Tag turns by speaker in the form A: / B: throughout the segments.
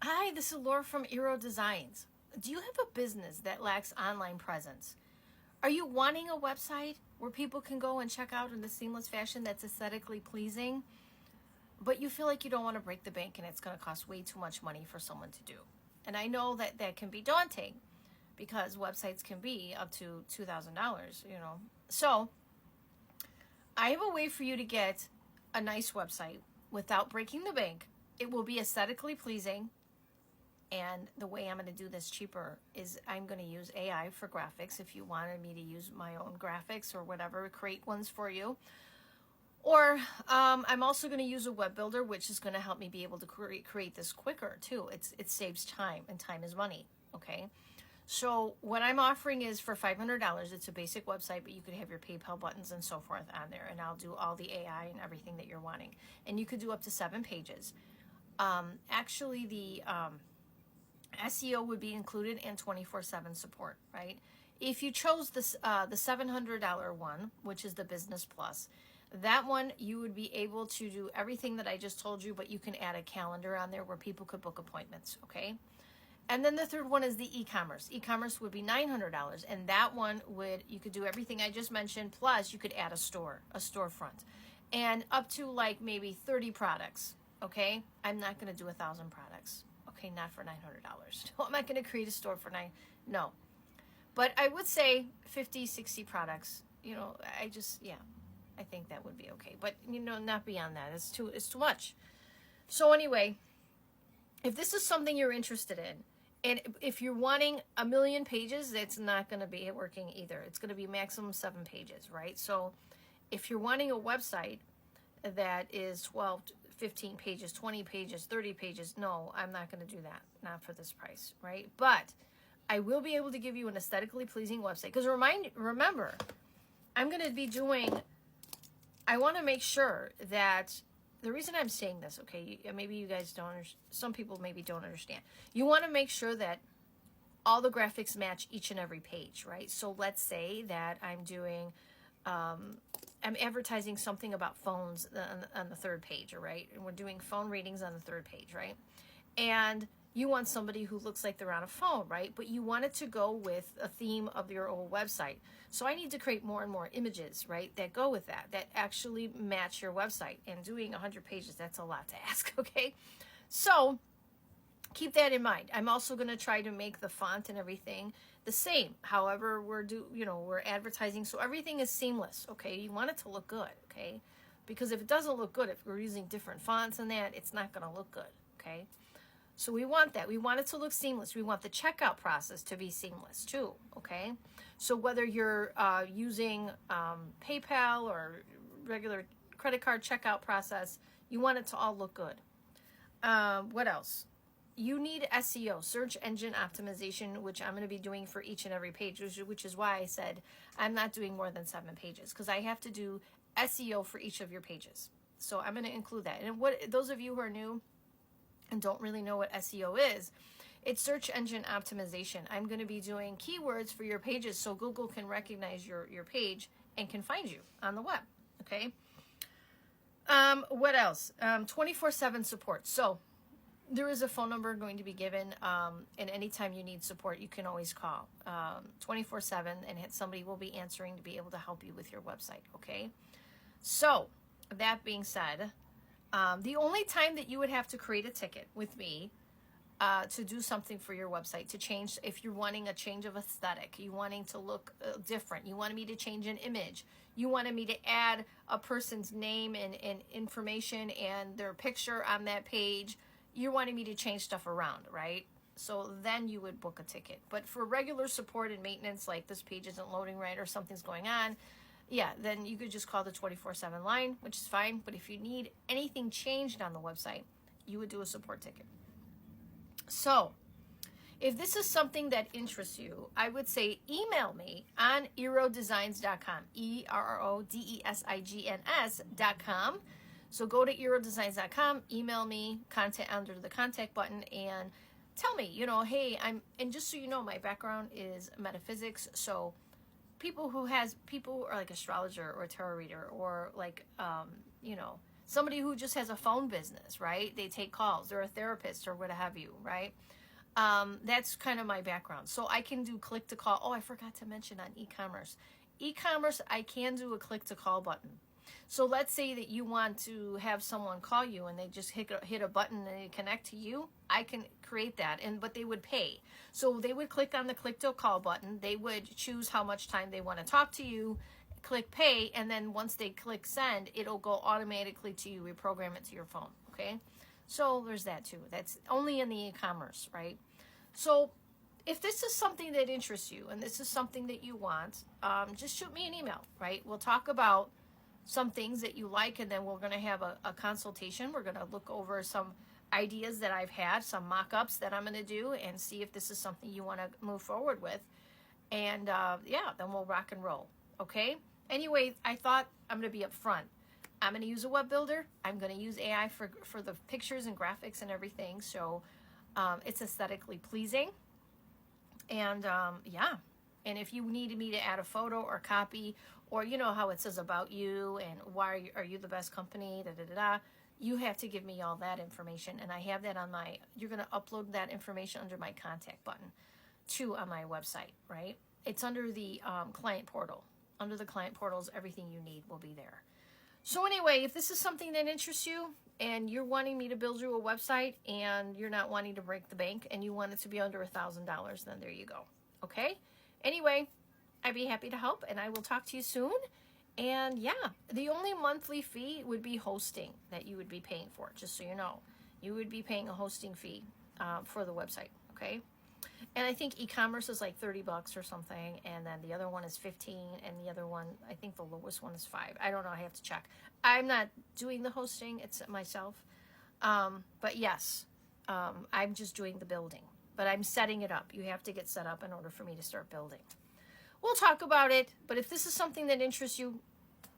A: Hi, this is Laura from Eero Designs. Do you have a business that lacks online presence? Are you wanting a website where people can go and check out in a seamless fashion that's aesthetically pleasing, but you feel like you don't want to break the bank and it's going to cost way too much money for someone to do? And I know that that can be daunting because websites can be up to $2,000. So I have a way for you to get a nice website without breaking the bank. It will be aesthetically pleasing. And the way I'm going to do this cheaper is I'm going to use AI for graphics. If you wanted me to use my own graphics or whatever, create ones for you. Or I'm also going to use a web builder, which is going to help me be able to create this quicker too. It saves time, and time is money. Okay. So what I'm offering is for $500. It's a basic website, but you could have your PayPal buttons and so forth on there. And I'll do all the AI and everything that you're wanting. And you could do up to 7 pages. Actually, the SEO would be included and 24/7 support, right? If you chose this the $700 one, which is the Business Plus, that one you would be able to do everything that I just told you, but you can add a calendar on there where people could book appointments, okay? And then the third one is the e-commerce. E-commerce would be $900, and that one you could do everything I just mentioned, plus you could add a storefront, and up to like maybe 30 products, okay? I'm not going to do 1,000 products. Okay, not for $900. No, I'm not going to create a store for no. But I would say 50, 60 products. I think that would be okay. But, not beyond that. It's too much. So anyway, if this is something you're interested in, and if you're wanting 1 million pages, it's not going to be working either. It's going to be maximum 7 pages, right? So if you're wanting a website that is 12, 15 pages, 20 pages, 30 pages. No, I'm not going to do that. Not for this price, right? But I will be able to give you an aesthetically pleasing website. Because remember, I'm going to be I want to make sure that the reason I'm saying this, okay, maybe you guys don't, some people maybe don't understand. You want to make sure that all the graphics match each and every page, right? So let's say that I'm doing I'm advertising something about phones on the 3rd page, right? And we're doing phone readings on the 3rd page, right? And you want somebody who looks like they're on a phone, right? But you want it to go with a theme of your old website. So I need to create more and more images, right, that go with that actually match your website. And doing 100 pages, that's a lot to ask, okay? So keep that in mind. I'm also going to try to make the font and everything the same. However, we're advertising, so everything is seamless, okay? You want it to look good, okay? Because if it doesn't look good, if we're using different fonts and that, it's not going to look good, okay? So we want that. We want it to look seamless. We want the checkout process to be seamless too, okay? So whether you're using PayPal or regular credit card checkout process, you want it to all look good. What else? You need SEO, search engine optimization, which I'm going to be doing for each and every page, which is why I said I'm not doing more than 7 pages, because I have to do SEO for each of your pages. So I'm going to include that. And those of you who are new and don't really know what SEO is, it's search engine optimization. I'm going to be doing keywords for your pages so Google can recognize your page and can find you on the web, okay? What else? 24/7 support. So there is a phone number going to be given, and anytime you need support, you can always call 24/7, and somebody will be answering to be able to help you with your website, okay? So that being said, the only time that you would have to create a ticket with me to do something for your website, to change, if you're wanting a change of aesthetic, you wanting to look different, you wanted me to change an image, you wanted me to add a person's name and information and their picture on that page, you're wanting me to change stuff around, right? So then you would book a ticket. But for regular support and maintenance, like this page isn't loading right or something's going on, yeah, then you could just call the 24/7 line, which is fine. But if you need anything changed on the website, you would do a support ticket. So if this is something that interests you, I would say email me on erodesigns.com, ERODESIGNS.com. So go to erodesigns.com, email me, contact under the contact button, and tell me, hey, and just so you know, my background is metaphysics. So people are like astrologer or tarot reader or like, somebody who just has a phone business, right? They take calls. They're a therapist or what have you, right? That's kind of my background. So I can do click to call. Oh, I forgot to mention on e-commerce. E-commerce, I can do a click to call button. So let's say that you want to have someone call you and they just hit a button and they connect to you. I can create that, but they would pay. So they would click on the click to call button. They would choose how much time they want to talk to you, click pay, and then once they click send, it'll go automatically to you. We program it to your phone, okay? So there's that too. That's only in the e-commerce, right? So if this is something that interests you and this is something that you want, just shoot me an email, right? We'll talk about some things that you like, and then we're going to have a consultation. We're going to look over some ideas that I've had, some mock-ups that I'm going to do, and see if this is something you want to move forward with. And yeah, then we'll rock and roll, okay? Anyway, I thought I'm going to be upfront. I'm going to use a web builder. I'm going to use AI for the pictures and graphics and everything, so it's aesthetically pleasing. And yeah, and if you needed me to add a photo or copy, or you know how it says about you and why are you the best company, you have to give me all that information, and I have that on my, you're going to upload that information under my contact button too on my website, right? It's under the client portal. Under the client portals, everything you need will be there. So anyway, if this is something that interests you and you're wanting me to build you a website and you're not wanting to break the bank and you want it to be under $1,000, then there you go. Okay? Anyway, I'd be happy to help, and I will talk to you soon. And yeah, the only monthly fee would be hosting that you would be paying for, just so you know. You would be paying a hosting fee for the website, okay? And I think e-commerce is like $30 or something, and then the other one is $15, and the other one, I think the lowest one is $5. I don't know, I have to check. I'm not doing the hosting, it's myself. But yes, I'm just doing the building. But I'm setting it up. You have to get set up in order for me to start building. We'll talk about it, but if this is something that interests you,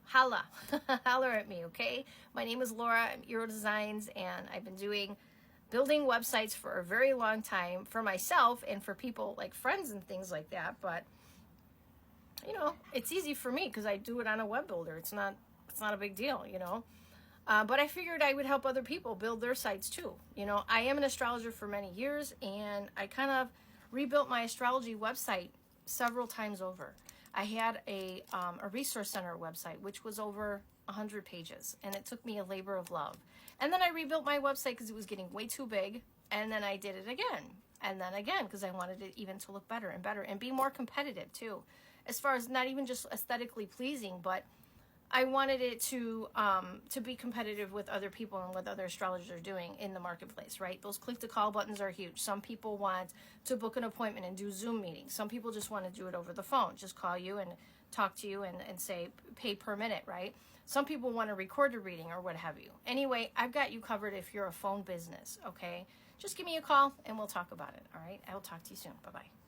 A: holla. Holler at me, okay? My name is Laura. I'm WEBDESIGNs, and I've been building websites for a very long time for myself and for people like friends and things like that. But you know, it's easy for me because I do it on a web builder. It's not a big deal, you know. But I figured I would help other people build their sites too. You know, I am an astrologer for many years, and I kind of rebuilt my astrology website several times over. I had a resource center website, which was over 100 pages, and it took me a labor of love. And then I rebuilt my website because it was getting way too big, and then I did it again, and then again, because I wanted it even to look better and better and be more competitive too, as far as not even just aesthetically pleasing, but I wanted it to be competitive with other people and what other astrologers are doing in the marketplace, right? Those click-to-call buttons are huge. Some people want to book an appointment and do Zoom meetings. Some people just want to do it over the phone, just call you and talk to you and say pay per minute, right? Some people want to record a reading or what have you. Anyway, I've got you covered if you're a phone business, okay? Just give me a call and we'll talk about it, all right? I will talk to you soon. Bye-bye.